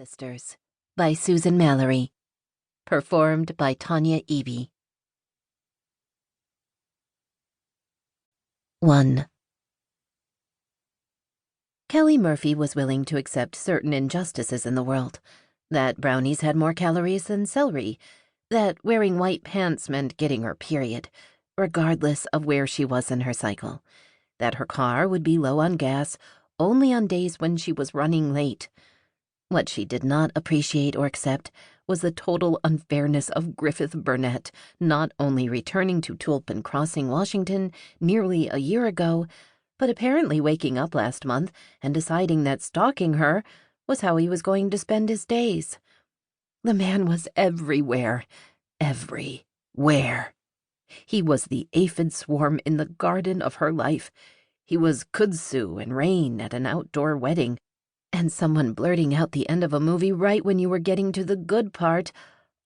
Sisters by Susan Mallery. Performed by Tanya Eby. 1. Kelly Murphy was willing to accept certain injustices in the world. That brownies had more calories than celery. That wearing white pants meant getting her period, regardless of where she was in her cycle. That her car would be low on gas only on days when she was running late. What she did not appreciate or accept was the total unfairness of Griffith Burnett not only returning to Tulpen Crossing, Washington, nearly a year ago, but apparently waking up last month and deciding that stalking her was how he was going to spend his days. The man was everywhere. Everywhere. He was the aphid swarm in the garden of her life. He was kudzu and rain at an outdoor wedding, and someone blurting out the end of a movie right when you were getting to the good part,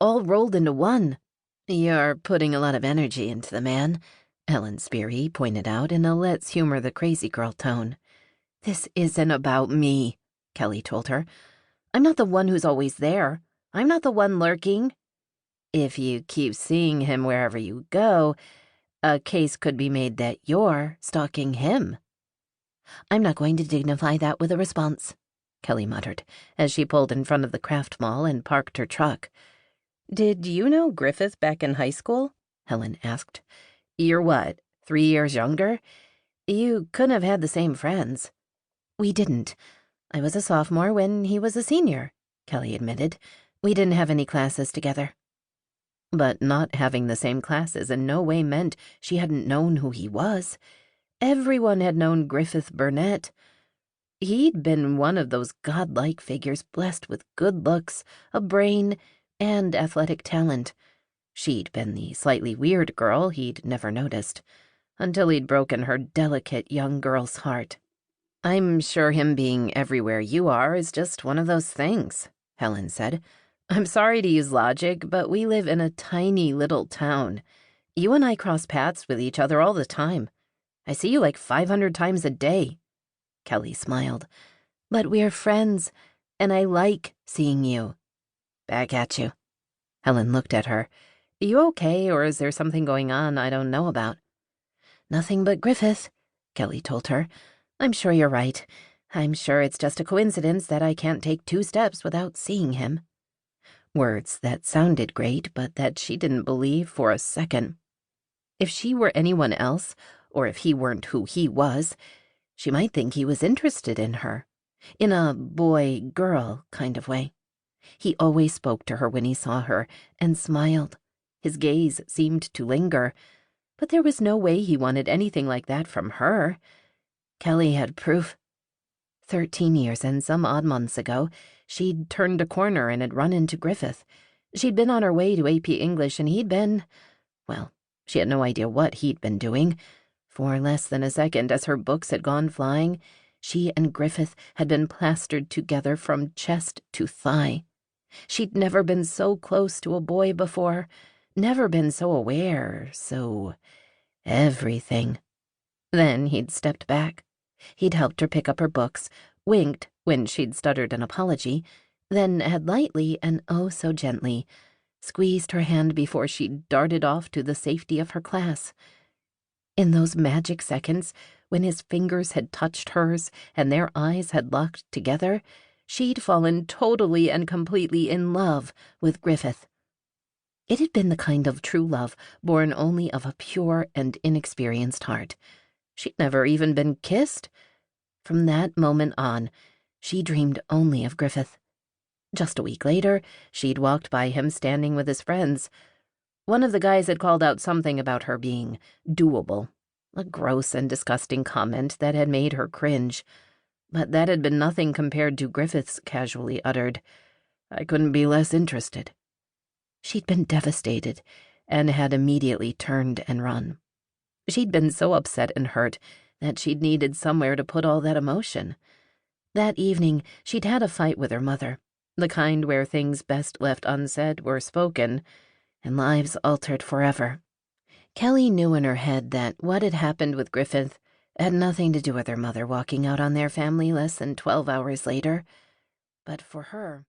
all rolled into one. "You're putting a lot of energy into the man," Ellen Speary pointed out in a let's humor the crazy girl tone. "This isn't about me," Kelly told her. "I'm not the one who's always there. I'm not the one lurking. If you keep seeing him wherever you go, a case could be made that you're stalking him." "I'm not going to dignify that with a response," Kelly muttered, as she pulled in front of the craft mall and parked her truck. "Did you know Griffith back in high school?" Helen asked. "You're what, 3 years younger? You couldn't have had the same friends." "We didn't. I was a sophomore when he was a senior," Kelly admitted. "We didn't have any classes together." But not having the same classes in no way meant she hadn't known who he was. Everyone had known Griffith Burnett. He'd been one of those godlike figures blessed with good looks, a brain, and athletic talent. She'd been the slightly weird girl he'd never noticed, until he'd broken her delicate young girl's heart. "I'm sure him being everywhere you are is just one of those things," Helen said. "I'm sorry to use logic, but we live in a tiny little town. You and I cross paths with each other all the time. I see you like 500 times a day." Kelly smiled. "But we're friends, and I like seeing you." "Back at you." Helen looked at her. "You okay, or is there something going on I don't know about?" "Nothing but Griffith," Kelly told her. "I'm sure you're right. I'm sure it's just a coincidence that I can't take 2 steps without seeing him." Words that sounded great, but that she didn't believe for a second. If she were anyone else, or if he weren't who he was, she might think he was interested in her, in a boy-girl kind of way. He always spoke to her when he saw her, and smiled. His gaze seemed to linger, but there was no way he wanted anything like that from her. Kelly had proof. 13 years and some odd months ago, she'd turned a corner and had run into Griffith. She'd been on her way to AP English, and he'd been, well, she had no idea what he'd been doing. For less than a second, as her books had gone flying, she and Griffith had been plastered together from chest to thigh. She'd never been so close to a boy before, never been so aware, so everything. Then he'd stepped back. He'd helped her pick up her books, winked when she'd stuttered an apology, then had lightly and oh so gently squeezed her hand before she darted off to the safety of her class. In those magic seconds, when his fingers had touched hers and their eyes had locked together, she'd fallen totally and completely in love with Griffith. It had been the kind of true love born only of a pure and inexperienced heart. She'd never even been kissed. From that moment on, she dreamed only of Griffith. Just a week later, she'd walked by him standing with his friends. One of the guys had called out something about her being doable, a gross and disgusting comment that had made her cringe. But that had been nothing compared to Griffith's casually uttered, "I couldn't be less interested." She'd been devastated and had immediately turned and run. She'd been so upset and hurt that she'd needed somewhere to put all that emotion. That evening, she'd had a fight with her mother, the kind where things best left unsaid were spoken, and lives altered forever. Kelly knew in her head that what had happened with Griffith had nothing to do with her mother walking out on their family less than 12 hours later. But for her,